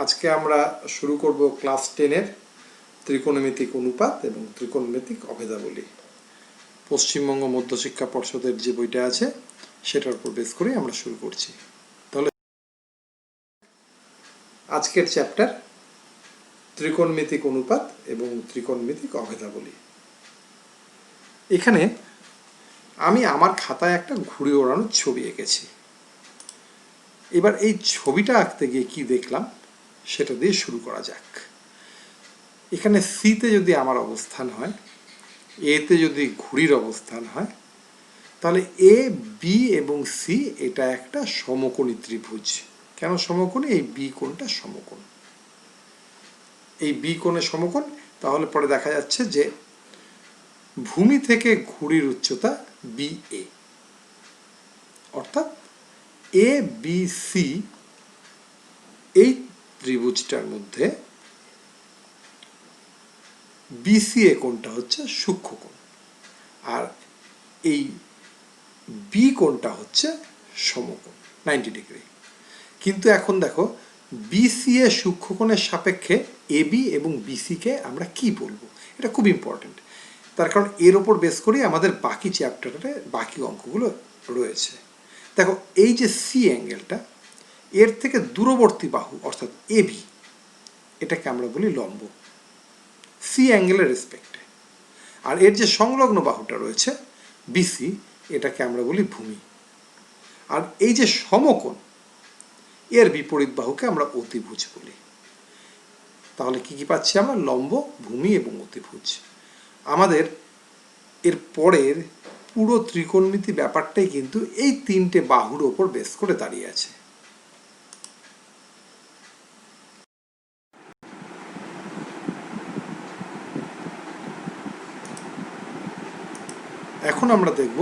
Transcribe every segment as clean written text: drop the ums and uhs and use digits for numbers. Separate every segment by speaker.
Speaker 1: আজকে আমরা শুরু করব ক্লাস 10-এর ত্রিকোণমিতিক অনুপাত এবং ত্রিকোণমিতিক অভেদাবলী। পশ্চিমবঙ্গ মধ্যশিক্ষা পর্ষদের যে বইটা আছে সেটার উপর বেস করে আমরা শুরু করছি। তাহলে আজকের চ্যাপ্টার ত্রিকোণমিতিক অনুপাত এবং ত্রিকোণমিতিক অভেদাবলী। এখানে আমি আমার খাতায় একটা ঘুড়ি ওড়ানোর ছবি এঁকেছি। এবার এই ছবিটা আঁকতে গিয়ে কি দেখলাম সেটা দিয়ে শুরু করা যাক। এখানে সিতে যদি আমার অবস্থান হয়, এতে যদি ঘুড়ির অবস্থান হয়, তাহলে এ বি এবং সি এটা একটা সমকোণী ত্রিভুজ। কেন সমকোণী? এই বি কোণটা সমকোণ, এই বি কোণে সমকোণ। তাহলে পরে দেখা যাচ্ছে যে ভূমি থেকে ঘুড়ির উচ্চতা বি এ, অর্থাৎ এ বি সি এই ত্রিভুজটার মধ্যে বিসিএ কোণটা হচ্ছে সূক্ষ্ম কোণ, আর এই বি কোণটা হচ্ছে সমকোণ 90 ডিগ্রি। কিন্তু এখন দেখো বিসিএ সূক্ষ্ম কোণের সাপেক্ষে এবি এবং বিসিকে আমরা কি বলবো, এটা খুব ইম্পর্টেন্ট। তার কারণ এর ওপর বেস করেই আমাদের বাকি চ্যাপ্টারে বাকি অঙ্কগুলো রয়েছে। দেখো এই যে সি অ্যাঙ্গেলটা, এর থেকে দূরবর্তী বাহু অর্থাৎ এবি, এটাকে আমরা বলি লম্ব সি অ্যাঙ্গেলের রেসপেক্টে। আর এর যে সংলগ্ন বাহুটা রয়েছে বিসি, এটাকে আমরা বলি ভূমি। আর এই যে সমকোণ, এর বিপরীত বাহুকে আমরা অতিভুজ বলি। তাহলে কি কি পাচ্ছি আমরা? লম্ব, ভূমি এবং অতিভুজ। আমাদের এর পরের পুরো ত্রিকোণমিতি ব্যাপারটাই কিন্তু এই তিনটে বাহুর ওপর বেস করে দাঁড়িয়ে আছে। এখন আমরা দেখব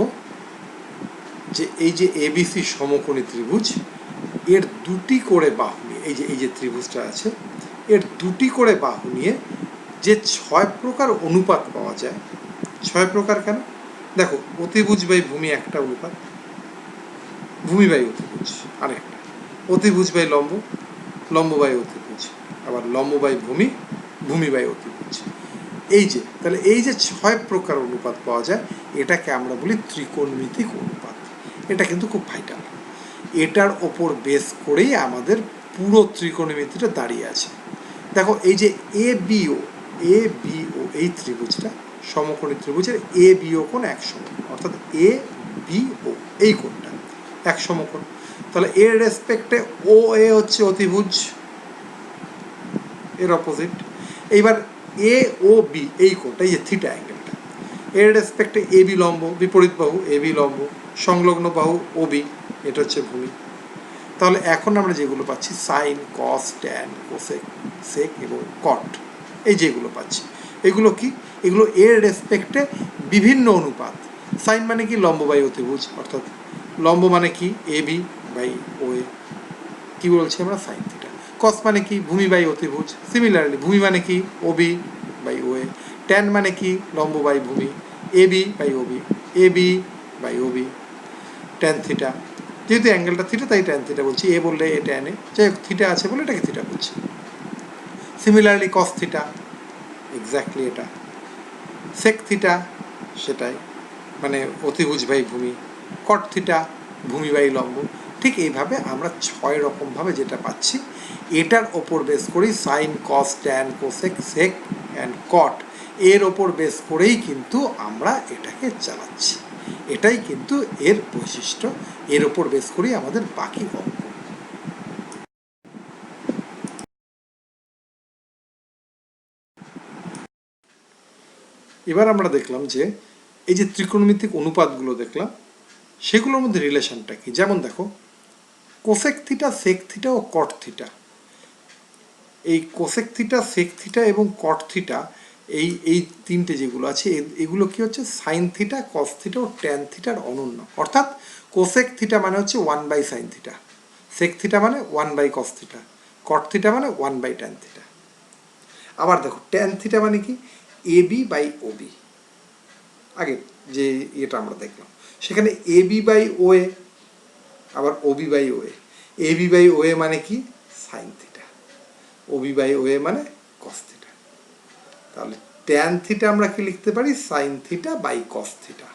Speaker 1: যে এই যে এবিসি সমকোণী ত্রিভুজ, এর দুটি করে বাহু নিয়ে, এই যে ত্রিভুজটা আছে, এর দুটি করে বাহু নিয়ে যে 6 প্রকার অনুপাত পাওয়া যায়। 6 প্রকার কেন? দেখো, অতিভুজ বাই ভূমি একটা অনুপাত, ভূমি বাই অতিভুজ আরেকটা, অতিভুজ বাই লম্ব, লম্ব বাই অতিভুজ, আবার লম্ব বাই ভূমি, ভূমি বাই অতিভুজ। এই যে তাহলে এই যে 6 প্রকার অনুপাত পাওয়া যায়, এটাকে আমরা বলি ত্রিকোণমিতিক অনুপাত। এটা কিন্তু খুব ভাইটাল। এটার ওপর বেস করেই আমাদের পুরো ত্রিকোণমিতিটা দাঁড়িয়ে আছে। দেখো এই যে এ বিও এই ত্রিভুজটা সমকোণী ত্রিভুজের এ বিও কোণ এক সমকোণ, অর্থাৎ এ বিও এই কোণটা এক সমকোণ। তাহলে এর রেসপেক্টে ও এ হচ্ছে অতিভুজ, এর অপোজিট। এইবার এ ও বি এই কোণটা, এই যে থিটা অ্যাঙ্গেলটা, এর রেসপেক্টে এ বি লম্ব, বিপরীত বাহু এ বি লম্ব, সংলগ্ন বাহু ও বি, এটা হচ্ছে ভূমি। তাহলে এখন আমরা যেগুলো পাচ্ছি সাইন, কস, ট্যান, কোসেক, সেক এবং কট, এই যেগুলো পাচ্ছি এগুলো কি? এগুলো এর রেসপেক্টে বিভিন্ন অনুপাত। সাইন মানে কি? লম্ব বাই অতিভুজ, অর্থাৎ লম্ব মানে কি? এ বি বাই ও এ, কি বলছি আমরা? Sine theta. কস মানে কি? ভূমি বাই অতিভুজ। সিমিলারলি ভূমি মানে কি? O B by O A. Tan মানে কি? লম্ব বাই ভূমি, A B by O B, A B by O B, tan theta. যেহেতু অ্যাঙ্গেলটা থিটা তাই ট্যান থিটা বলছি, এ বললে এ ট্যান এ, যাই হোক থিটা আছে বলে এটাকে থিটা বলছি। সিমিলারলি কস থিটা, এক্স্যাক্টলি এটা। সেক থিটা, সেটাই, মানে অতিভুজ বাই ভূমি। কট থিটা, ভূমি বাই লম্ব। ঠিক এইভাবে আমরা 6 রকমভাবে যেটা পাচ্ছি, এটার ওপর বেস করেই sine, cos, tan, cosec, sec and cot, এর ওপর বেস করেই কিন্তু আমরা এটাকে চালাচ্ছি। এটাই কিন্তু এর বৈশিষ্ট্য। এর ওপর বেস করেই আমাদের বাকি অঙ্ক। এবার আমরা দেখলাম যে এই যে ত্রিকোণমিতিক অনুপাতগুলো দেখলাম, সেগুলোর মধ্যে রিলেশনটা কি। যেমন দেখো, কোসেক থিটা, সেক থিটা ও কট থিটা, এই কোসেক থিটা, সেক থিটা এবং কট থিটা, এই তিনটে যেগুলো আছে, এগুলো কি হচ্ছে? সাইন থিটা, কস থিটা ও ট্যান থিটার অনন্য। অর্থাৎ কোসেক থিটা মানে হচ্ছে 1/sin থিটা, সেক থিটা মানে 1/cos থিটা, কট থিটা মানে 1/tan থিটা। আবার দেখো ট্যান থিটা মানে কি? এ বি বাই ও বি। আগে যে এটা আমরা দেখলাম, সেখানে এ বি বাই ও এ, আবার O B by O A. A B by O A মানে কি? Sine theta. OB by OA মানে কস থিটা। তাহলে ট্যান থিটা আমরা কি লিখতে পারি, sine theta by cos theta.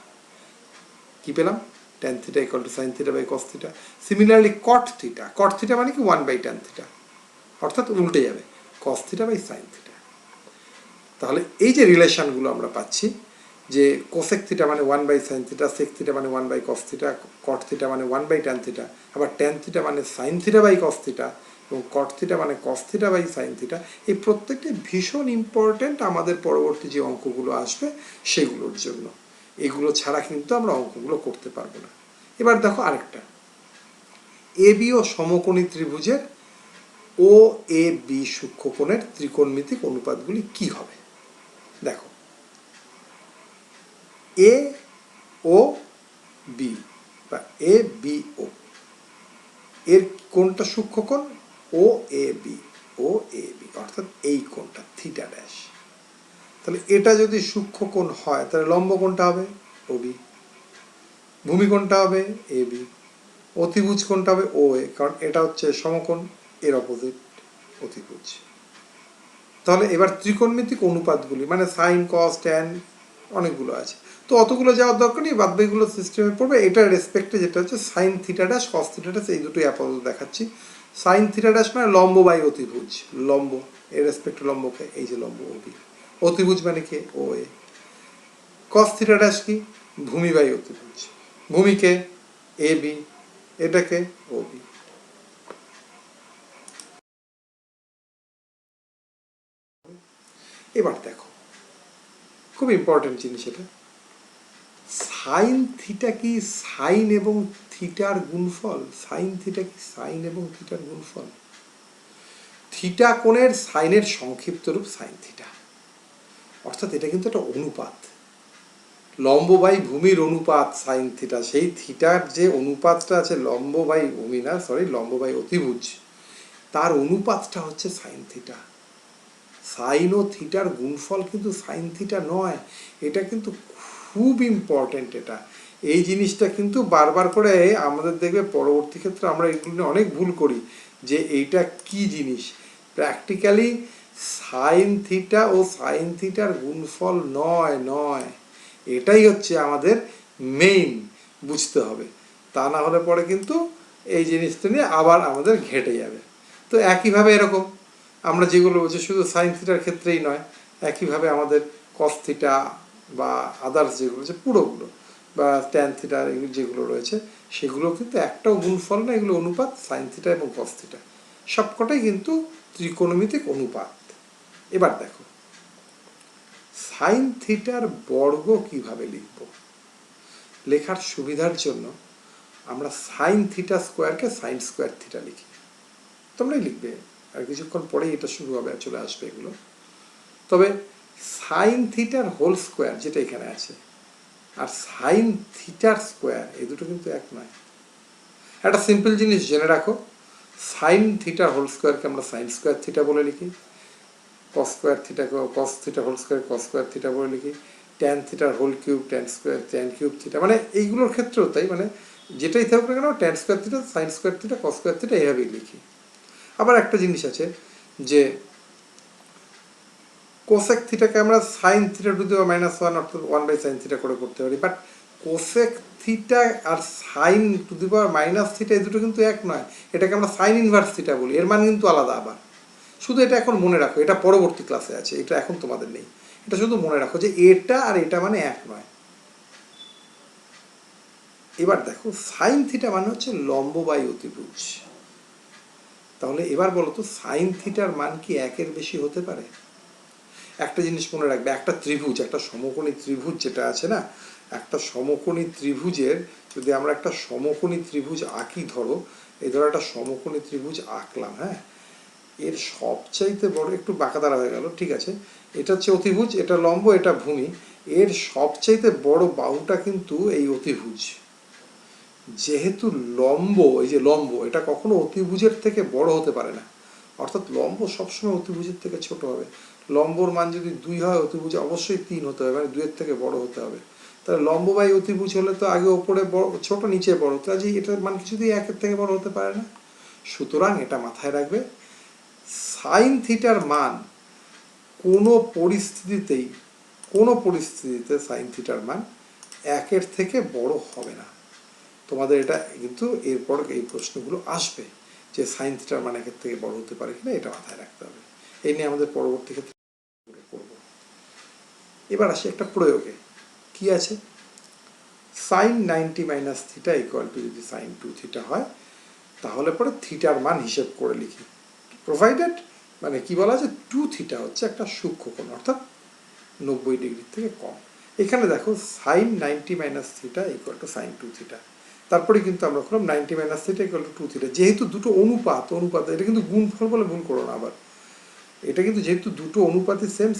Speaker 1: কি পেলাম, tan theta equal to sine theta by cos theta. Similarly cot theta, cot theta মানে কি 1 বাই ট্যান থিটা, অর্থাৎ উল্টে যাবে, cos theta by sine theta. তাহলে এই যে রিলেশনগুলো আমরা পাচ্ছি, যে কোসেক থিটা মানে 1 by sine theta, sec theta মানে 1 by cos theta, cot theta মানে 1 বাই ট্যান থিটা, আবার ট্যান থিটা মানে sine theta by cos theta, এবং কট থিটা মানে cos theta by sine theta, এই প্রত্যেকটি ভীষণ ইম্পর্ট্যান্ট আমাদের পরবর্তী যে অঙ্কগুলো আসবে সেগুলোর জন্য। এগুলো ছাড়া কিন্তু আমরা অঙ্কগুলো করতে পারবো না। এবার দেখো আরেকটা, এ বি ও সমকোণী ত্রিভুজের ও এ বি সূক্ষ্মকোণের ত্রিকোণমিতিক অনুপাতগুলি কি হবে। দেখো, এ ও বি বা এ বি ও এর কোণটা সূক্ষ্মকোণ ও A B, O A B অর্থাৎ এই কোণটা থিটা ড্যাশ। তাহলে এটা যদি সূক্ষ্মকোণ হয় তাহলে লম্ব কোণটা হবে ও বি, ভূমিকোণটা হবে এ বি, অতিভুজ কোণটা হবে ও এ, কারণ এটা হচ্ছে সমকোণ, এর অপোজিট অতিভুজ। তাহলে এবার ত্রিকোণমিতিক অনুপাতগুলি মানে সাইন কস ট্যান অনেকগুলো আছে, তো অতগুলো যাওয়ার দরকার নেই, বাদ বাকিগুলো সিস্টেমে পড়বে। এটার রেসপেক্টে যেটা হচ্ছে sine theta dash cos theta dash, এই দুটোই আপাতত দেখাচ্ছি। সাইন থিটা ড্যাশ মানে লম্ব বাই অতিভুজ, লম্ব এর রেসপেক্টে লম্বকে, এই যে লম্ব ও বি, অতিভুজ মানে কে ও এ। কস থিটা ড্যাশ কি, ভূমি বাই অতিভুজ, ভূমিকে এ বি, এটাকে ও বি। এবার দেখো, খুব ইম্পর্টেন্ট জিনিস এটা, সাইন থিটা কি সাইন এবং থিটার গুণফল, সাইন থিটা কি সাইন এবং থিটার গুণফল। থিটা কোণের সাইনের সংক্ষিপ্ত রূপ সাইন থিটা, অর্থাৎ এটা কিন্তু একটা অনুপাত, লম্ব বাই ভূমির অনুপাত সাইন থিটা। সেই থিটার যে অনুপাতটা আছে লম্ব বাই ভূমি না, সরি লম্ব বাই অতিভুজ, তার অনুপাতটা হচ্ছে সাইন থিটা। সাইন ও থিটার গুণফল কিন্তু সাইন থিটা নয়, এটা কিন্তু খুব ইম্পর্টেন্ট। এটা এই জিনিসটা কিন্তু বারবার করে আমাদের দেখবে পরবর্তী ক্ষেত্রে আমরা এগুলো নিয়ে অনেক ভুল করি, যে এইটা কি জিনিস। প্র্যাকটিক্যালি সাইন থিটা ও সাইন থিটার গুণফল নয়, এটাই হচ্ছে আমাদের মেইন বুঝতে হবে, তা না হলে পরে কিন্তু এই জিনিসটা নিয়ে আবার আমাদের ঘেটে যাবে। তো একইভাবে এরকম আমরা যেগুলো বলছি শুধু সাইন থিটার ক্ষেত্রেই নয়, একইভাবে আমাদের কস থিটা বা আদার্স যেগুলো আছে পুরোগুলো, বা ট্যান থিটা যেগুলো রয়েছে সেগুলো কিন্তু একটাও গুণফল না, এগুলো অনুপাত, সাইন থিটা এবং কস থিটা সবকটাই কিন্তু ত্রিকোণমিতিক অনুপাত। এবার দেখো, সাইন থিটার বর্গ কিভাবে লিখব। লেখার সুবিধার জন্য আমরা সাইন থিটা স্কোয়ারকে সাইন স্কোয়ার থিটা লিখি, তোমরাই লিখবে, আর কিছুক্ষণ পরেই এটা শুরু হবে, চলে আসবে এগুলো। তবে সাইন থিটার হোল স্কোয়ার যেটা এখানে আছে আর সাইন থিটার স্কোয়ার, এই দুটো কিন্তু এক নয়। একটা সিম্পল জিনিস জেনে রাখো, সাইন থিটার হোল স্কোয়ারকে আমরা সাইন স্কোয়ার থিটা বলে লিখি, কস স্কোয়ার থিটাকে cos theta whole square cos square theta বলে লিখি, ট্যান থিটার whole cube tan square tan cube theta, মানে এইগুলোর ক্ষেত্রেও তাই, মানে যেটাই থাকুক না কেন tan square theta sine square theta cos square theta এইভাবেই লিখি। আবার একটা জিনিস আছে যে কোসেক থিটাকে আমরা sine theta to the power -1 অর্থাৎ 1 বাই সাইন থিটা করে করতে পারি, বাট কোসেক থিটা আর sine to the power minus theta এই দুটো কিন্তু এক নয়, এটাকে আমরা সাইন ইনভার্স থিটা বলি, এর মান কিন্তু আলাদা। আবার শুধু এটা এখন মনে রাখো, এটা পরবর্তী ক্লাসে আছে, এটা এখন তোমাদের নেই, এটা শুধু মনে রাখো যে এটা আর এটা মানে এক নয়। এবার দেখো, সাইন থিটা মানে হচ্ছে লম্ব বাই অতিভুজ। তাহলে এবার বলো তো, সাইন থিটার মান কি একের বেশি হতে পারে? একটা জিনিস মনে রাখবে, একটা ত্রিভুজ, একটা সমকোণী ত্রিভুজ যেটা আছে না, একটা সমকোণী ত্রিভুজের যদি আমরা একটা সমকোণী ত্রিভুজ আঁকি, ধরো এই ধরো একটা সমকোণী ত্রিভুজ আঁকলাম, হ্যাঁ, এর সবচাইতে বড়, একটু বাঁকা দাঁড়া হয়ে গেল, ঠিক আছে, এটা হচ্ছে অতিভুজ, এটা লম্ব, এটা ভূমি, এর সবচাইতে বড় বাহুটা কিন্তু এই অতিভুজ। যেহেতু লম্ব, এই যে লম্ব, এটা কখনো অতিভুজের থেকে বড় হতে পারে না, অর্থাৎ লম্ব সবসময় অতিভুজের থেকে ছোট হবে। লম্বর মান যদি 2 হয়, অতিভুজে অবশ্যই 3 হতে হবে, মানে 2-এর থেকে বড় হতে হবে। তাহলে লম্ব বাই অতিভুজ হলে তো আগে ওপরে বড়, ছোট নিচে বড়, তাহলে এটার মান কিছুতেই 1-এর থেকে বড় হতে পারে না। সুতরাং এটা মাথায় রাখবে, সাইন থিটার মান কোনো পরিস্থিতিতে সাইন থিটার মান 1 থেকে বড় হবে না। তোমাদের এটা কিন্তু এরপর এই প্রশ্নগুলো আসবে যে সাইন থিটার মান 1 থেকে বড় হতে পারে কিনা, এটা মাথায় রাখতে হবে। এই নিয়ে আমাদের পরবর্তী ক্ষেত্রে করব। এবার আসি একটা প্রয়োগে। কি আছে? Sine 90 minus theta equal to যদি সাইন 2 থিটা হয়, তাহলে পরে থিটার মান হিসেব করে লিখি। প্রোভাইডেড মানে কি বলা আছে, 2 থিটা হচ্ছে একটা সূক্ষ্মকোণ, অর্থাৎ 90 ডিগ্রি থেকে কম। এখানে দেখো sine 90 minus theta equal to sine 2 theta, তারপরে কিন্তু আমরা করলাম 90 minus theta equal to 2 theta. যেহেতু দুটো অনুপাত, এটা কিন্তু গুণফল বলে ভুল করো না আবার। এটা কিন্তু যেহেতু দুটো অনুপাতই সেম,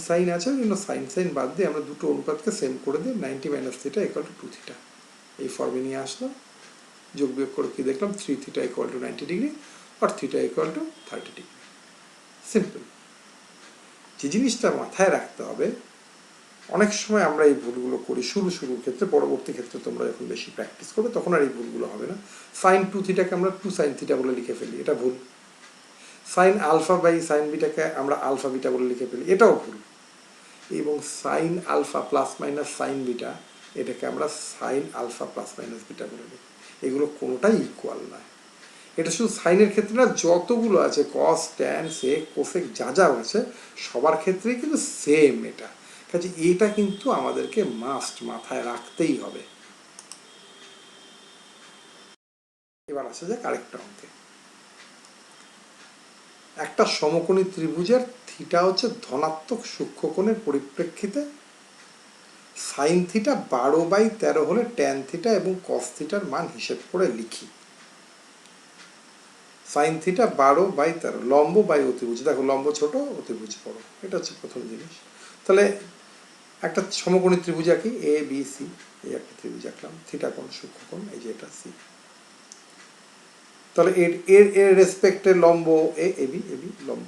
Speaker 1: সাইন আছে, কিন্তু সাইন বাদ দিয়ে আমরা দুটো অনুপাতকে সেম করে দিই, 90 minus theta equal to 2 theta এই ফর্মে নিয়ে আসলাম। যোগ বিয়োগ করে কি দেখলাম, 3 থিটা ইকুয়াল টু 90 ডিগ্রি আর theta equal to 30 degree. Simple. যে জিনিসটা মাথায় রাখতে হবে, অনেক সময় আমরা এই ভুলগুলো করি শুরুর ক্ষেত্রে, পরবর্তী ক্ষেত্রে তোমরা যখন বেশি প্র্যাকটিস করবে তখন আর এই ভুলগুলো হবে না। সাইন 2 থিটাকে আমরা 2 সাইন থিটা বলে লিখে ফেলি, এটা ভুল। সাইন আলফা বাই সাইন বিটাকে আমরা আলফা বিটা বলে লিখে ফেলি, এটাও ভুল। এবং sine alpha plus minus sine beta, এটাকে আমরা sine alpha plus minus beta বলে লিখি। এগুলো কোনোটাই ইকুয়াল নয়। এটা শুধু সাইনের ক্ষেত্রে না, যতগুলো আছে কস ট্যান সেক কোসেক যা আছে সবার ক্ষেত্রেই কিন্তু সেম এটা। কাজে এটা কিন্তু আমাদেরকে মাস্ট মাথায় রাখতেই হবে। এবার আসা যাক আরেকটা অঙ্কে। একটা সমকোণী ত্রিভুজের থিটা হচ্ছে ধনাত্মক সূক্ষ্মকোণের পরিপ্রেক্ষিতে সাইন থিটা 12/13 হলে ট্যান থিটা এবং কস থিটার মান হিসেব করে লিখি। সাইন থিটা 12/13, লম্ব বাই অতিভুজ। দেখো লম্ব ছোট, অতিভুজ বড়, এটা হচ্ছে প্রথম জিনিস। তাহলে একটা সমকোণী ত্রিভুজ আঁকি, এ বি সি, এই একটা ত্রিভুজ আঁকলাম, থিটা কোণ সূক্ষ্মকোণ, এই যে এটা সি। তাহলে এর রেসপেক্টে লম্ব এবি লম্ব,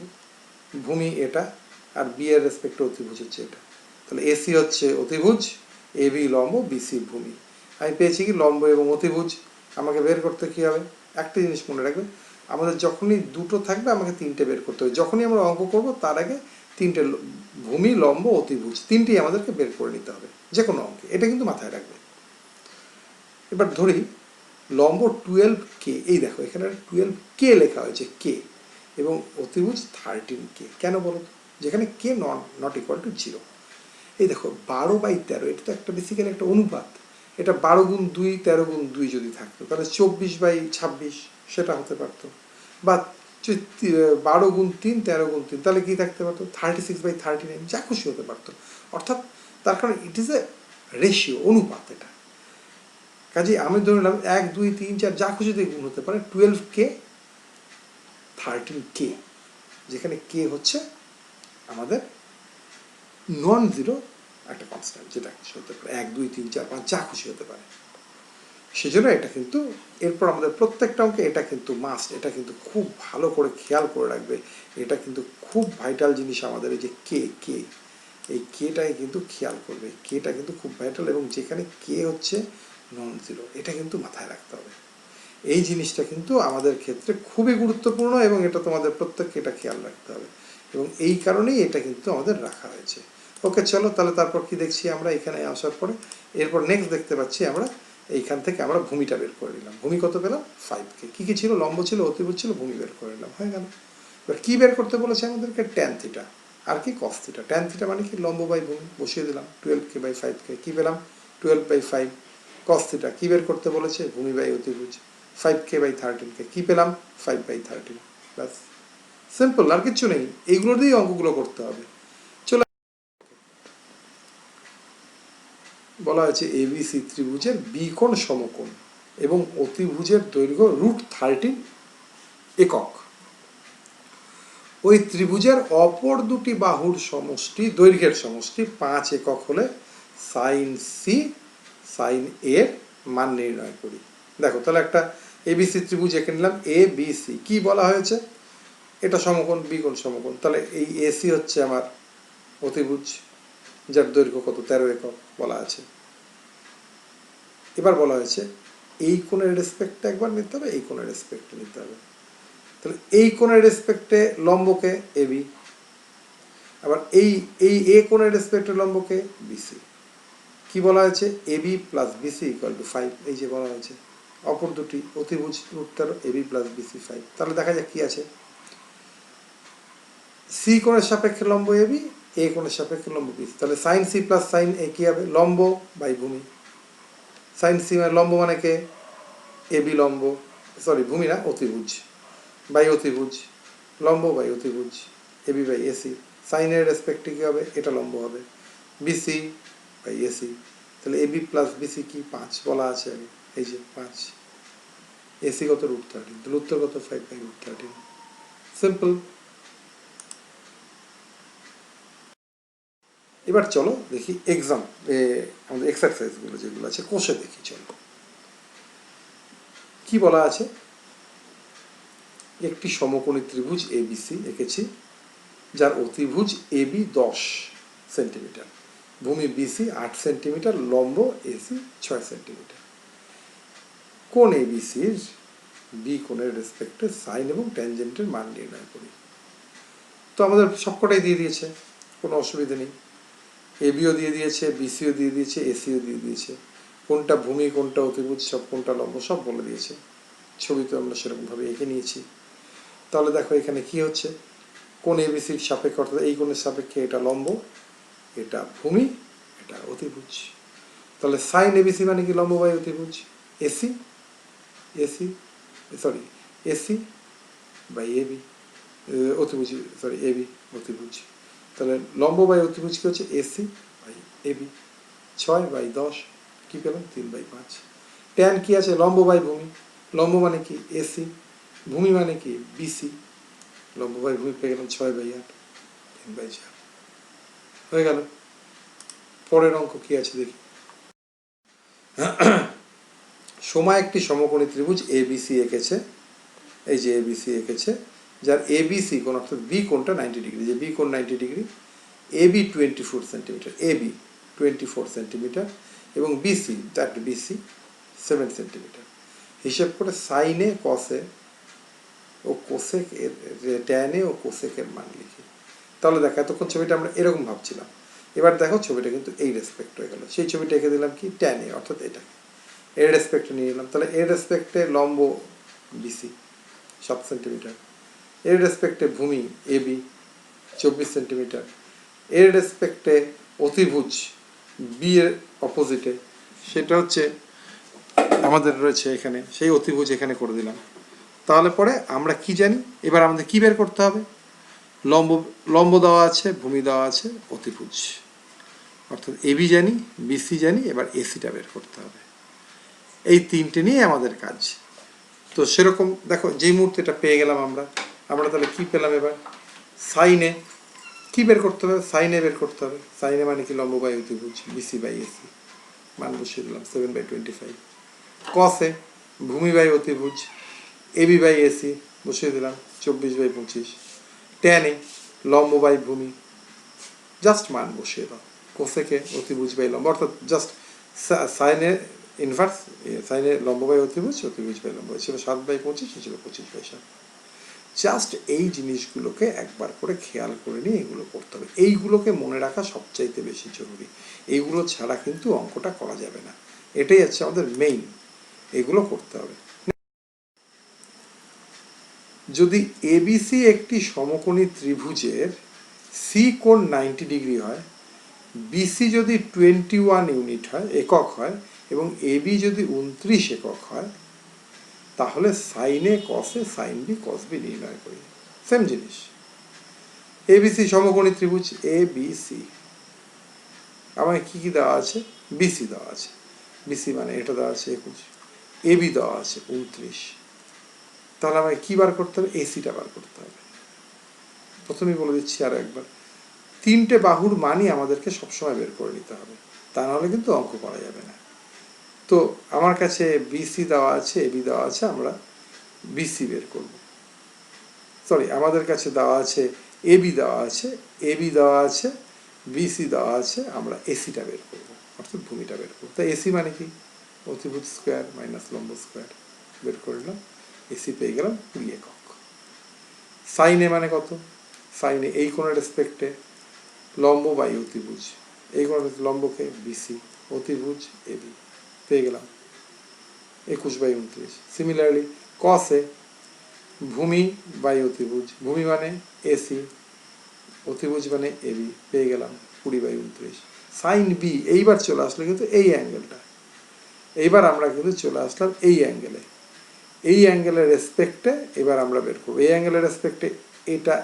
Speaker 1: ভূমি এটা, আর বি এর রেসপেক্টে অতিভুজ হচ্ছে এটা। তাহলে এসি হচ্ছে অতিভুজ, এবি লম্ব, বিসি ভূমি। আমি পেয়েছি কি লম্ব এবং অতিভুজ। আমাকে বের করতে কি হবে, একটা জিনিস মনে রাখবে, আমাদের যখনই দুটো থাকবে আমাকে তিনটে বের করতে হবে। যখনই আমরা অঙ্ক করব তার আগে তিনটে, ভূমি লম্ব অতিভুজ, তিনটেই আমাদেরকে বের করে নিতে হবে যে কোনো অঙ্কে, এটা কিন্তু মাথায় রাখবে। এবার ধরি লম্ব 12K, এই দেখো এখানে 12K লেখা হয়েছে, কে, এবং অতিভুজ 13K। কেন বলো তো? যেখানে কে নট ইকুয়াল টু 0। এই দেখো 12/13, এটা তো একটা বেসিক্যালি একটা অনুপাত। এটা 12 × 2 13 × 2 যদি থাকতো তাহলে 24/26 সেটা হতে পারতো, বা 12 × 3 13 × 3, তাহলে কি থাকতে পারতো 36/39, যা খুশি হতে পারতো। অর্থাৎ তার কারণ ইট ইজ এ রেশিও, অনুপাত এটা। কাজে আমি ধরে নিলাম 1 2 3 4 যা খুশি দিয়ে গুণ হতে পারে, 12K 13K, যেখানে কে হচ্ছে আমাদের নন জিরো একটা কনস্ট্যান্ট, যেটা হতে পারে 1 2 3 4 5 যা খুশি হতে পারে। সেজন্য এটা কিন্তু এরপর আমাদের প্রত্যেকটা অঙ্কে এটা কিন্তু মাস্ট, এটা কিন্তু খুব ভালো করে খেয়াল করে রাখবে। এটা কিন্তু খুব ভাইটাল জিনিস আমাদের, এই যে কে, এই কেটাই কিন্তু খেয়াল করবে, কেটা কিন্তু খুব ভাইটাল, এবং যেখানে কে হচ্ছে নন জিরো, এটা কিন্তু মাথায় রাখতে হবে। এই জিনিসটা কিন্তু আমাদের ক্ষেত্রে খুবই গুরুত্বপূর্ণ, এবং এটা তোমাদের প্রত্যেককে এটা খেয়াল রাখতে হবে, এবং এই কারণেই এটা কিন্তু আমাদের রাখা হয়েছে। ওকে চলো তাহলে তারপর কি দেখছি আমরা এখানে আসার পরে, এরপর নেক্সট দেখতে পাচ্ছি আমরা এইখান থেকে আমরা ভূমিটা বের করে নিলাম। ভূমি কত পেলাম, 5K। কি ছিল, লম্ব ছিল, অতিভুজ ছিল, ভূমি বের করে নিলাম, হয়ে গেল। এবার কি বের করতে বলেছে আমাদেরকে, ট্যান থিটা আর কি কস থিটা। ট্যান থিটা মানে কি, লম্ব বাই ভূমি, বসিয়ে দিলাম, 12K/5K, কি পেলাম 12/5। কস থিটা কি বের করতে বলেছে, ভূমি বাই অতিভুজ, 5K/13K, কি পেলাম 5/13। ব্যাস, সিম্পল, আর কিচ্ছু নেই, এইগুলো দিয়েই অঙ্কগুলো করতে হবে। চলো, বলা হয়েছে এবিসি ত্রিভুজের বি কোণ সমকোণ এবং অতিভুজের দৈর্ঘ্য √13 একক। ওই ত্রিভুজের অপর দুটি বাহুর সমষ্টি, দৈর্ঘ্যের সমষ্টি 5 একক হলে সাইন সি সাইন এর মান নির্ণয় করি। দেখো তাহলে একটা এবিসি ত্রিভুজ এঁকে নিলাম, এ বি সি। কি বলা হয়েছে, এটা সমকোণ, বি কোণ সমকোণ। তাহলে এই এসি হচ্ছে আমার অতিভুজ, যার দৈর্ঘ্য কত 13 একক বলা আছে। এবার বলা হয়েছে এই কোণের রেসপেক্টটা একবার নিতে হবে, এই কোণের রেসপেক্ট নিতে হবে। তাহলে এই কোণের রেসপেক্টে লম্বকে এবি, আবার এই এই এ কোণের রেসপেক্টে লম্বকে বিসি। কি বলা হয়েছে? AB plus BC equal to 5, এই যে বলা হয়েছে। অপর দুটি অতিভুজ উত্তর এবি প্লাস বিসি 5। তাহলে দেখা যাক কি আছে। সি কোণের সাপেক্ষে লম্ব এবি, এ কোণের সাপেক্ষে লম্ব বিসি। তাহলে সাইন সি প্লাস সাইন এ কি হবে? লম্ব বাই ভূমি। সাইন সি মানে লম্ব মানে কে? এবি লম্ব, সরি ভূমি না, অতিভুজ বাই অতিভুজ, লম্ব বাই অতিভুজ, এবি বাই এসি। সাইনের রেসপেক্টে কী হবে? এটা লম্ব হবে, বিসি বাই এসি। তাহলে এবি প্লাস বিসি কি? 5 বলা আছে আগে, এই যে 5। এসি কত? √13। তাহলে উত্তর কত? 5/√13। সিম্পল। এবার চলো দেখি এক্সাম, আমাদের এক্সারসাইজগুলো যেগুলো আছে কোষে দেখি। চলো কি বলা আছে। একটি সমকোণী ত্রিভুজ এবিসি এঁকেছি, যার অতিভুজ এবি 10 সেন্টিমিটার, ভূমি বিসি 8 সেন্টিমিটার, লম্ব এসি 6 সেন্টিমিটার। কোণ এবিসির বি কোণের রেসপেক্টে সাইন এবং ট্যানজেন্টের মান নির্ণয় করি। তো আমাদের সবকটাই দিয়ে দিয়েছে, কোনো অসুবিধা নেই। এবিও দিয়ে দিয়েছে, বিসিও দিয়ে দিয়েছে, এসিও দিয়ে দিয়েছে, কোনটা ভূমি কোনটা অতিভুজ সব, কোনটা লম্ব সব বলে দিয়েছে। ছবি তো আমরা সেরকমভাবে এঁকে নিয়েছি। তাহলে দেখো এখানে কি হচ্ছে, কোণ এবিসির সাপেক্ষে অর্থাৎ এই কোণের সাপেক্ষে এটা লম্ব, এটা ভূমি, এটা অতিভুজ। তাহলে সাইন এবিসি মানে কি? লম্ব বাই অতিভুজ। AC AC sorry AC by AB, অতিভুজ, সরি এবি অতিভুজ। তাহলে লম্ব বাই অতিভুজ কি হচ্ছে? AC by AB. 6/10 কি পেলাম? 3/5। ট্যান কি আছে? লম্ব বাই ভূমি। লম্ব মানে কি? এসি। ভূমি মানে কি? বিসি। লম্ব বাই ভূমি পেয়ে গেলাম 6/8, 3/4 হয়ে গেল। পরের অঙ্ক কি আছে দেখি। সময় একটি সমকোণী ত্রিভুজ এবিসি এঁকেছে, এই যে এবিসি এঁকেছে, যার এবিসি কোণ অর্থাৎ বি কোণটা 90 ডিগ্রি, যে বি কোণ 90 degree, AB 24 centimetre, AB 24 centimetre এবং বিসি, দ্যাট বিসি 7 সেন্টিমিটার। হিসেব করে সাইনে, কসে ও কোসেক এর, ট্যানে ও কোসেকের মান লিখি। তাহলে দেখো এতক্ষণ ছবিটা আমরা এরকম ভাবছিলাম, এবার দেখো ছবিটা কিন্তু এই রেসপেক্ট হয়ে গেল। সেই ছবিটা এঁকে দিলাম কি? ট্যানে, অর্থাৎ এটাকে এর রেসপেক্টে নিয়ে নিলাম। তাহলে এর রেসপেক্টে লম্ব বিসি 7 সেন্টিমিটার, এর রেসপেক্টে ভূমি এবি 24 সেন্টিমিটার, এর রেসপেক্টে অতিভুজ বি এর অপোজিটে, সেটা হচ্ছে আমাদের রয়েছে এখানে, সেই অতিভুজ এখানে করে দিলাম। তাহলে পরে আমরা কি জানি, এবার আমাদের কি বের করতে হবে? লম্ব, লম্ব দেওয়া আছে, ভূমি দেওয়া আছে, অতিভুজ, অর্থাৎ এবি জানি, বিসি জানি, এবার এসিটা বের করতে হবে। এই তিনটে নিয়ে আমাদের কাজ। তো সেরকম দেখো যেই মুহূর্তে এটা পেয়ে গেলাম আমরা তাহলে কি পেলাম? এবার সাইনে কি বের করতে হবে? সাইনে বের করতে হবে। সাইনে মানে কি? লম্ব বাই অতিভুজ, বিসি বাই এসি, মান বসিয়ে দিলাম 7/25। কসে ভূমি বাই অতিভুজ, এবি বাই এসি বসিয়ে দিলাম 24/25। ট্যানে লম্ব বাই ভূমি, জাস্ট মান বসিয়ে দাও। কোসেকে অতিভুজ বাই লম্ব, অর্থাৎ জাস্ট সাইনে ইনভার্স, সাইনে লম্ব বাই অতিভুজ, অতিভুজ বাই লম্ব, ছিল 7/25, ছিল 25/7। জাস্ট এই জিনিসগুলোকে একবার করে খেয়াল করে নিয়ে এগুলো করতে হবে। এইগুলোকে মনে রাখা সবচাইতে বেশি জরুরি। এইগুলো ছাড়া কিন্তু অঙ্কটা করা যাবে না, এটাই হচ্ছে আমাদের মেইন, এগুলো করতে হবে। যদি এবিসি একটি সমকোণী ত্রিভুজের সি কোণ 90 ডিগ্রি হয়, বিসি যদি 21 ইউনিট হয়, একক হয়, এবং এবি যদি 29 একক হয়, তাহলে সাইনে কসে সাইন বি কস বি নির্ণয় করি। সেম জিনিস, এবিসি সমকোণী ত্রিভুজ এ বি সি, আমাকে কি কি দেওয়া আছে? বিসি দেওয়া আছে, বিসি মানে এটা দেওয়া আছে 21, এবি দেওয়া আছে 29। তাহলে আমাকে কি বার করতে হবে? এসিটা বার করতে হবে। প্রথমেই বলে দিচ্ছি আরো একবার, তিনটে বাহুর মানই আমাদেরকে সবসময় বের করে নিতে হবে, তা নাহলে কিন্তু অঙ্ক করা যাবে না। তো আমার কাছে বিসি দেওয়া আছে, এবি দেওয়া আছে, আমরা বিসি বের করব। সরি, আমাদের কাছে দেওয়া আছে এবি দেওয়া আছে, এবি দেওয়া আছে, বিসি দেওয়া আছে, আমরা এসিটা বের করব, অর্থাৎ ভূমিটা বের করব। তাই এসি মানে কি? অতিভুজ স্কোয়ার মাইনাস লম্ব স্কোয়ার, বের করলাম, এসি পেয়ে গেলাম 20 একক। সাইন এ মানে কত, সাইন এ এই কোণের রেসপেক্টে লম্ব বাই অতিভুজ, এই কোণের লম্বকে বিসি, অতিভুজ এবি, পেয়ে গেলাম 21/29। সিমিলারলি কস এ ভূমি বাই অতিভুজ, ভূমি মানে এসি, অতিভুজ মানে এবি, পেয়ে গেলাম 20/29। সাইন বি, এইবার চলে আসলো কিন্তু এই অ্যাঙ্গেলটা, এইবার আমরা কিন্তু চলে আসলাম এই অ্যাঙ্গেলে, এই অ্যাঙ্গেলের রেসপেক্টে এবার আমরা বের করবো, এই অ্যাঙ্গেলের রেসপেক্টে এটা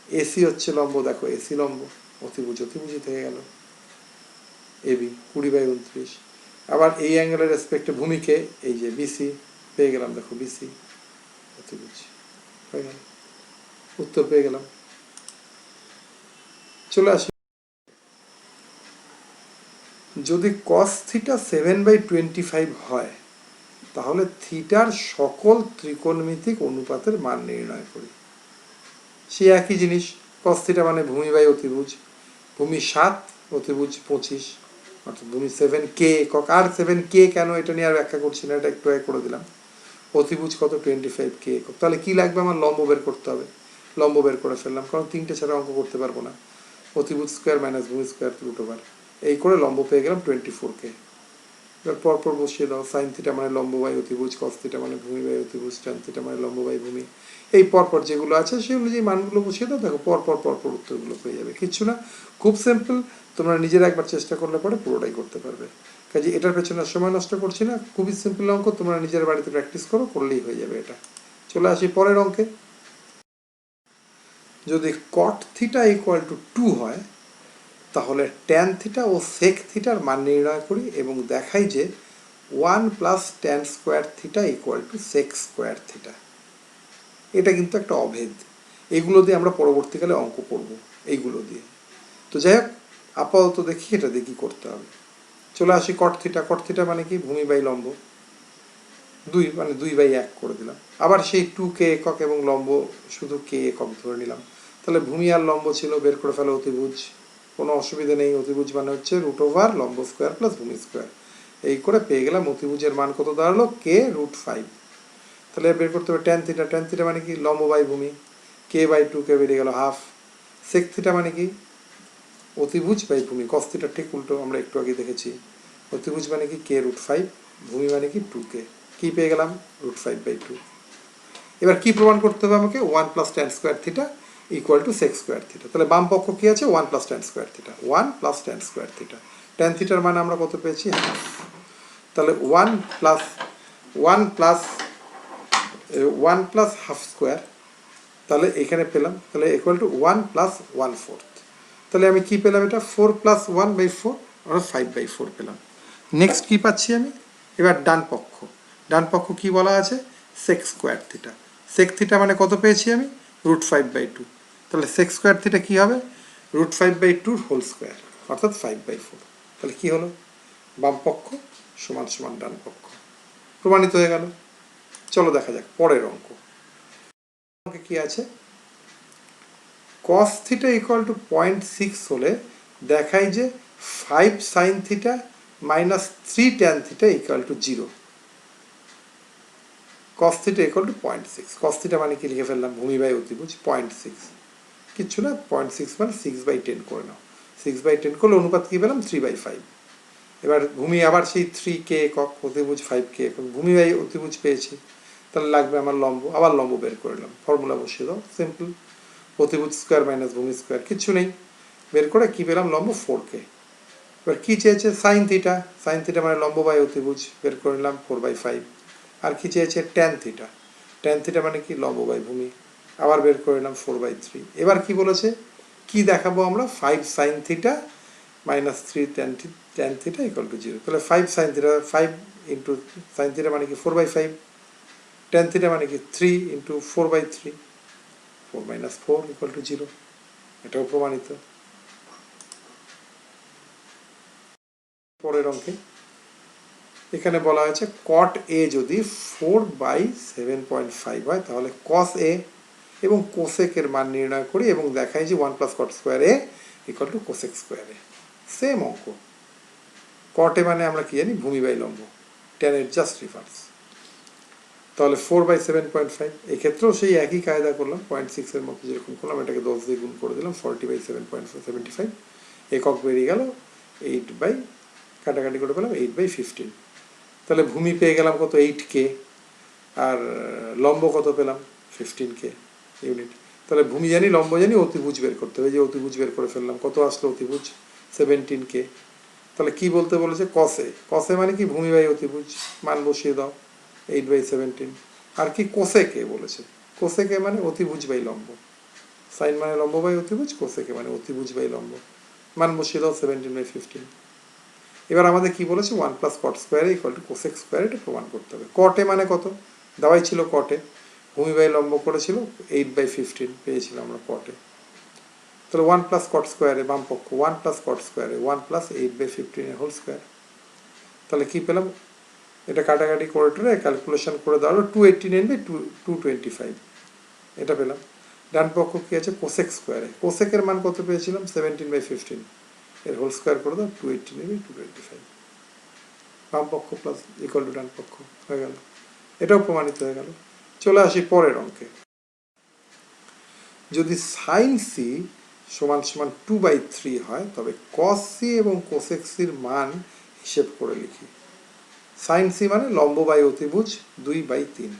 Speaker 1: এসি হচ্ছে লম্ব, দেখো এসি লম্ব, অতিভুজ অতিভুজই থেকে গেল এবি 20/29। আবার এই অ্যাঙ্গেলের রেসপেক্টে ভূমিকে এই যে বিসি, পেয়ে গেলাম দেখো বিসি অতিভুজ, হয়ে গেল, উত্তর পেয়ে গেলাম। চলে আসি, যদি কস থিটা 7/25 হয় তাহলে থিটার সকল ত্রিকোণমিতিক অনুপাতের মান নির্ণয় করি। সে একই জিনিস, কস থিটা মানে ভূমি বাই অতিভুজ, ভূমি 7, অতিভুজ 25, অর্থাৎ ভূমি 7K একক। আর 7K কেন এটা নিয়ে আর ব্যাখ্যা করছি না, এটা একটু আগে করে দিলাম। অতিভুজ কত 25K একক। তাহলে কি লাগবে আমার, লম্ব বের করতে হবে, লম্ব বের করে ফেললাম, কারণ 3টে ছাড়া অঙ্ক করতে পারবো না। অতিভুজ স্কোয়ার মাইনাস ভূমি স্কোয়ার √/, এই করে লম্ব পেয়ে গেলাম 24K। এবার পরপর বসিয়ে দাও, সাইন থিটা মানে লম্ব বাই অতিভুজ, কস থিটা মানে ভূমি বাই অতিভুজ, ট্যান থিটা মানে লম্ব বাই ভূমি, এই পরপর যেগুলো আছে সেগুলো যে মানগুলো বসিয়ে দাও, দেখো পরপর উত্তরগুলো পেয়ে যাবে, কিচ্ছু না, খুব সিম্পল। তোমরা নিজেরা একবার চেষ্টা করলে পরে পুরোটাই করতে পারবে, কাজে এটার পেছনে সময় নষ্ট করছি না, খুবই সিম্পল অঙ্ক, তোমরা নিজের বাড়িতে প্র্যাকটিস করো, করলেই হয়ে যাবে এটা। চলে আসি পরের অঙ্কে। যদি কট থিটা = 2 হয় তাহলে ট্যান থিটা ও সেক থিটার মান নির্ণয় করি এবং দেখাই যে 1 + tan square theta = sec square theta. এটা কিন্তু একটা অভেদ, এগুলো দিয়ে আমরা পরবর্তীকালে অঙ্ক করব, এইগুলো দিয়ে। তো যাই হোক, আপাতত দেখি এটা দিয়ে কী করতে হবে। চলে আসি কট থিটা, কট থিটা মানে কি, ভূমি বাই লম্ব, 2 মানে 2/1 করে দিলাম। আবার সেই 2K একক এবং লম্ব শুধু K একক ধরে নিলাম। তাহলে ভূমি আর লম্ব ছিল, বের করে ফেলো অতিভুজ, কোনো অসুবিধা নেই, অতিভুজ মানে হচ্ছে √/, লম্ব স্কোয়ার প্লাস ভূমি স্কোয়ার, এই করে পেয়ে গেলাম অতিভুজের মান কত দাঁড়ালো, K√5। তাহলে বের করতে হবে ট্যান থিটা, ট্যান থিটা মানে কি, লম্ব বাই ভূমি, K/2K বেরিয়ে গেল 1/2। সেক থিটা মানে কি, অতিভুজ বাই ভূমি, কস থিটা ঠিক উল্টো, আমরা একটু আগে দেখেছি। অতিভুজ মানে কি K√5, ভূমি মানে কি 2K, কি পেয়ে গেলাম √5/2। এবার কি প্রমাণ করতে হবে আমাকে, 1 + tan square theta = sec square theta. তাহলে বাম পক্ষ কি আছে, 1 + tan square theta, 1 + tan square theta, tan থিটার মানে আমরা কত পেয়েছি, 1/2। তাহলে 1 + হাফ স্কোয়ার, তাহলে এখানে পেলাম, তাহলে = 1 + 1/4। তাহলে আমি কি পেলাম, এটা 4 + 1/4 অর্থাৎ 5/4 পেলাম। নেক্সট কি পাচ্ছি আমি, এবার ডান পক্ষ, ডান পক্ষ কি বলা আছে, sec square theta, sec theta মানে কত পেয়েছি আমি, √5/2। তাহলে সেক স্কোয়ার থিটা কী হবে, √5/2 হোল স্কোয়ার অর্থাৎ 5/4। তাহলে কি হলো, বাম পক্ষ সমান সমান ডান পক্ষ, প্রমাণিত হয়ে গেল। চলো দেখা যাক পরের অঙ্ক। অঙ্কে কি আছে, cos থিটা = 0.6 হলে দেখাই যে 5 sin theta - 3 tan theta = 0। cos theta = 0.6, cos theta মানে কি লিখে ফেললাম, ভূমি বাই অতিভুজ 0.6, কিচ্ছু না, 0.6 মানে 6/10 করে নাও, 6/10 করলে অনুপাত কি পেলাম, 3/5। এবার ভূমি আবার সেই 3K একক, অতিভুজ 5K একক, ভূমি বাই অতিভুজ পেয়েছি, তাহলে লাগবে আমার লম্ব, আবার লম্ব বের করে নিলাম, ফর্মুলা বসিয়ে দাও, সিম্পল, অতিভুজ স্কোয়ার মাইনাস ভূমি স্কোয়ার, কিচ্ছু নেই, বের করে কি পেলাম, লম্ব 4K। এবার কী চেয়েছে, সাইন থিটা, সাইন থিটা মানে লম্ব বাই অতিভুজ, বের করে নিলাম 4/5। আর কি চেয়েছে, ট্যান থিটা, ট্যান থিটা মানে কি, লম্ব বাই ভূমি, আবার বের করে নিলাম 4/3। এবার কি বলেছে, কি দেখাবো আমরা, 5 sin থিটা - 3 tan থিটা = 0। তাহলে 5 sin থিটা, 5 × sin থিটা মানে কি 4/5, tan থিটা মানে কি 3 × 4/3, 4 - 4 = 0, এটাও প্রমাণিত। পরের অঙ্কে এখানে বলা হয়েছে cot A যদি 4/7.5 হয় তাহলে cos A এবং cosec এর মান নির্ণয় করি এবং দেখাই যে 1 + cot square A = cosec square A। Same অঙ্ক, cot A মানে আমরা কি জানি, ভূমি বাই লম্ব, tan এর জাস্ট রিভার্স। তাহলে 4/7.5, এক্ষেত্রেও সেই একই কায়দা করলাম, 0.6 মতো যেরকম করলাম, এটাকে 10 দিয়ে গুণ করে দিলাম, 40/7.75, একক বেরিয়ে গেল 8 কাটাকাটি করে পেলাম 8/15। তাহলে ভূমি পেয়ে গেলাম কত, 8K, আর লম্ব কত পেলাম, 15K ইউনিট। তাহলে ভূমি জানি, লম্ব জানি, অতিভুজ বের করতে হবে, যে অতিভুজ বের করে ফেললাম, কত আসলো অতিভুজ, 17K। তাহলে কি বলতে বলেছে, কসে, কসে মানে কি, ভূমি বাই অতিভুজ, মান বসিয়ে দাও, 8/17। আর কি কোসেকে বলেছে, কোসেকে মানে অতিভুজ বাই লম্ব, সাইন মানে লম্ব বাই অতিভুজ, কোসেকে মানে অতিভুজ বাই লম্ব, মান বসিয়ে দাও 17/15। এবার আমাদের কি বলেছে, 1 + cot square equal to cosec square, এটা প্রমাণ করতে হবে। কটে মানে কত দেওয়াই ছিল, কটে ভূমি বাই লম্ব করেছিল 8/15 পেয়েছিলাম আমরা কটে। তাহলে 1 + cot স্কোয়ারে বাম পক্ষ, 1 + cot স্কোয়ারে 1 + 8/15 হোল স্কোয়ার। তাহলে কি পেলাম, এটা কাটাকাটি করে টরে ক্যালকুলেশন করে দেওয়া 289/225, এটা পেলাম। ডান পক্ষ কি আছে, কোসেক স্কোয়ারে, কোসেকের মান কত পেয়েছিলাম, 17/15, এর হোল স্কোয়ার করে দাও 289/225, বাম পক্ষ প্লাস ইকুয়াল টু ডান পক্ষ হয়ে গেল, এটাও প্রমাণিত হয়ে গেল। চলে আসি পরের অঙ্কে। যদি সাইন সি সমান সমান 2/3 হয়, তবে কস সি এবং কোসেক সির মান হিসেব করে লিখি। সাইন সি মানে লম্ব বাই অতিভুজ 2/3,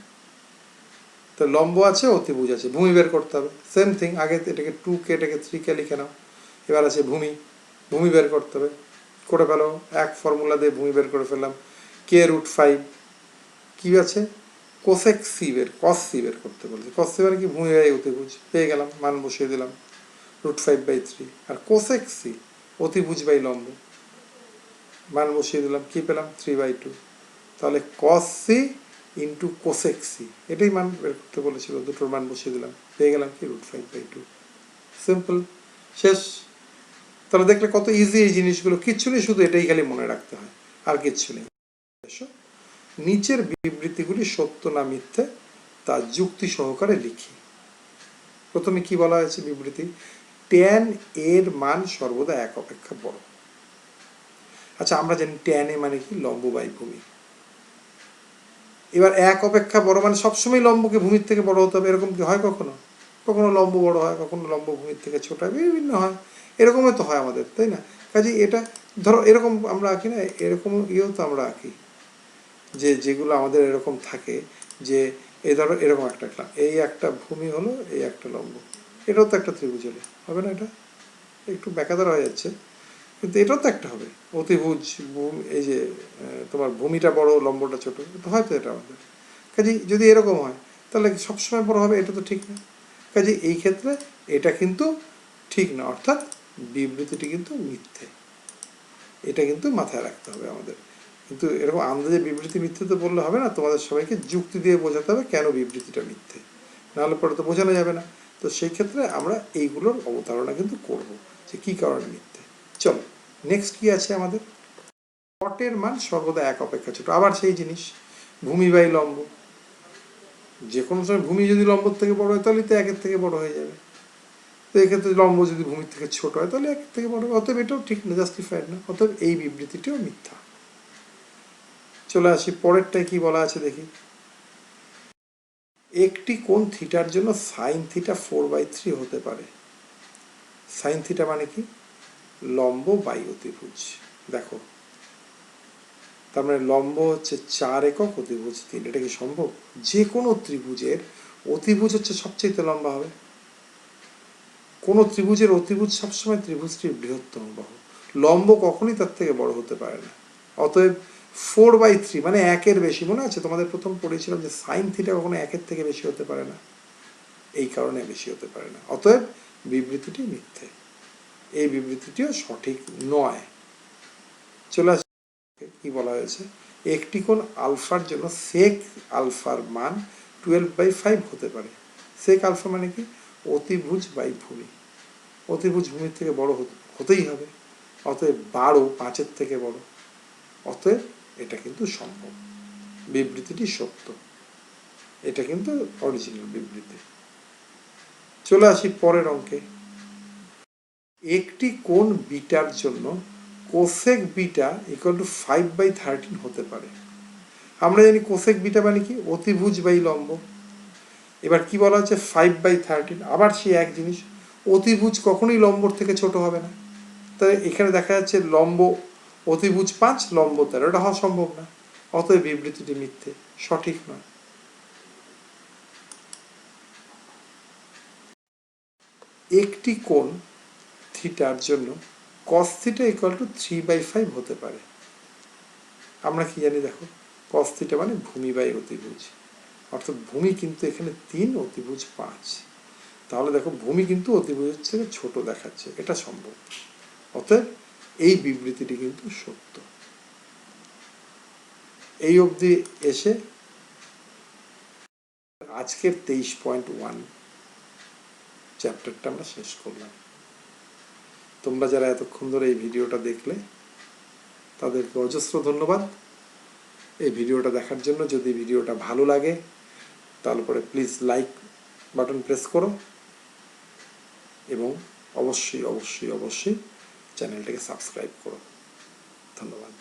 Speaker 1: তো লম্ব আছে অতিভুজ আছে, ভূমি বের করতে হবে, সেম থিং, আগে এটাকে 2K এটাকে 3K লিখে নাও। এবার আছে ভূমি, ভূমি বের করতে হবে, করে ফেলো, এক ফর্মুলা দিয়ে ভূমি বের করে ফেললাম, K√5। কি আছে, কোসেক সি বের, কস সি বের করতে বলছে, কস সি মানে কি, ভূমি বাই অতিভুজ, পেয়ে গেলাম, মান বসিয়ে দিলাম √5/3। আর কোসেক সি অতিভুজ বাই লম্ব, মান বসিয়ে দিলাম, কি পেলাম, 3/2। তাহলে cos C into cosec C, এটাই মান বের করতে বলেছিল, দুটোর মান বসিয়ে দিলাম, পেয়ে গেলাম কি, √5/2। সিম্পল, শেষ। তাহলে দেখলে কত ইজি এই জিনিসগুলো, কিচ্ছু নেই, শুধু এটাই খালি মনে রাখতে হয়, আর কিচ্ছু নেই। নিচের বিবৃতিগুলি সত্য না মিথ্যে তা যুক্তি সহকারে লিখি। প্রথমে কি বলা হয়েছে বিবৃতি, ট্যান এর মান সর্বদা 1 অপেক্ষা বড়। আচ্ছা, আমরা জানি ট্যান এ মানে কি, লম্ব বাই ভূমি। এবার 1 অপেক্ষা বড় মানে সবসময় লম্বকে ভূমির থেকে বড় হতে হবে, এরকম কি হয় কখনো? কখনো লম্ব বড় হয়, কখনো লম্ব ভূমির থেকে ছোট হয়, বিভিন্ন হয়, এরকমই তো হয় আমাদের, তাই না? কাজে এটা ধরো এরকম আমরা আঁকি না, এরকম ইয়েও তো আমরা আঁকি, যে যেগুলো আমাদের এরকম থাকে, যে এই ধরো এরকম একটা এই একটা ভূমি হলো, এই একটা লম্ব, এটাও তো একটা ত্রিভুজ হলে হবে না? এটা একটু বেকাদার হয়ে যাচ্ছে, কিন্তু এটাও তো একটা হবে অতিভুজ। এই যে তোমার ভূমিটা বড় লম্বটা ছোট, হয়তো এটা আমাদের। কাজেই যদি এরকম হয় তাহলে সবসময় বড় হবে, এটা তো ঠিক না। কাজে এই ক্ষেত্রে এটা কিন্তু ঠিক না, অর্থাৎ বিবৃতিটি কিন্তু মিথ্যে, এটা কিন্তু মাথায় রাখতে হবে আমাদের। কিন্তু এরকম আন্দাজে বিবৃতি মিথ্যে তো বললে হবে না, তোমাদের সবাইকে যুক্তি দিয়ে বোঝাতে হবে কেন বিবৃতিটা মিথ্যে, নাহলে পরে তো বোঝানো যাবে না। তো সেই ক্ষেত্রে আমরা এইগুলোর অবতারণা কিন্তু করব, যে কী কারণে মিথ্যে। চলো নেক্সট কি আছে আমাদের, কটের মান সর্বদা 1 অপেক্ষা ছোট। আবার সেই জিনিস, ভূমি বাই লম্ব, যে কোনো সময় ভূমি যদি লম্বর থেকে বড় হয় তাহলে তো 1-এর থেকে বড় হয়ে যাবে, তো এক্ষেত্রে লম্ব যদি ভূমির থেকে ছোট হয় তাহলে 1-এর থেকে বড় হবে, অতএব এটাও ঠিক না, জাস্টিফাইড না, অতএব এই বিবৃতিটিও মিথ্যা। চলে আসি পরেরটায় কি বলা আছে দেখি, একটি কোণ থিটার জন্য সাইন থিটা 4/3 হতে পারে। সাইন থিটা মানে কি, লম্ব বাই অতিভুজ। দেখো, তার মানে লম্ব হচ্ছে 4 একক, অতিভুজ 3, এটা কি সম্ভব? যে কোনো ত্রিভুজের অতিভুজ হচ্ছে সবচেয়ে লম্বা হবে, কোনো ত্রিভুজের অতিভুজ সবসময় ত্রিভুজটির বৃহত্তম বাহু, লম্ব কখনই তার থেকে বড় হতে পারে না। অতএব 4/3 মানে 1-এর বেশি। মনে আছে তোমাদের প্রথম পড়েছিলাম যে সাইন থিটা কখনো 1-এর থেকে বেশি হতে পারে না, এই কারণে বেশি হতে পারে না, অতএব বিবৃতিটি মিথ্যে, এই বিবৃতিটিও সঠিক নয়। চলে আসে কি বলা হয়েছে, একটি কোণ আলফার জন্য সেক আলফার মান 12/5 হতে পারে। সেক আলফা মানে কি, অতিভুজ বাই ভূমি, অতিভুজ ভূমির থেকে বড় হতেই হবে, অতএব 12 5-এর থেকে বড়, অতএব এটা কিন্তু সম্ভব, বিবৃতিটি সত্য, এটা কিন্তু অরিজিনাল বিবৃতি। চলে আসি পরের অঙ্কে, একটি কোণ বিটার জন্য কোসেক বিটা ইকুয়াল টু 5/13 হতে পারে। আমরা জানি কোসেক বিটা মানে কি, অতিভুজ বাই লম্ব। এবার কি বলা হচ্ছে 5/13, আবার সেই এক জিনিস, অতিভুজ কখনোই লম্বর থেকে ছোট হবে না। তাই এখানে দেখা যাচ্ছে লম্ব অতিভুজ 5, লম্ব 13, এটা হওয়া সম্ভব না, অতএব বিবৃতিটি মিথ্যে, সঠিক নয়। একটি কোণ থিটার জন্য cos থিটা = 3/5 হতে পারে। আমরা কি জানি দেখো, cos থিটা মানে ভূমি বাই অতিভুজ, অর্থাৎ ভূমি কিন্তু এখানে 3, অতিভুজ 5, তাহলে দেখো ভূমি কিন্তু অতিভুজের থেকে ছোট দেখাচ্ছে, এটা সম্ভব। অতএব এই বিবৃতিটি কিন্তু সত্য। এই অবধি এসে আজকের 23.1 চ্যাপ্টারটা আমরা শেষ করলাম। তোমরা যারা এতক্ষণ ধরে এই ভিডিওটা দেখলে তাদেরকে অজস্র ধন্যবাদ। এই ভিডিওটা দেখার জন্য। যদি ভিডিওটা ভালো লাগে তারপরে প্লিজ লাইক বাটন প্রেস করো এবং অবশ্যই অবশ্যই অবশ্যই চ্যানেলটাকে সাবস্ক্রাইব করো। ধন্যবাদ।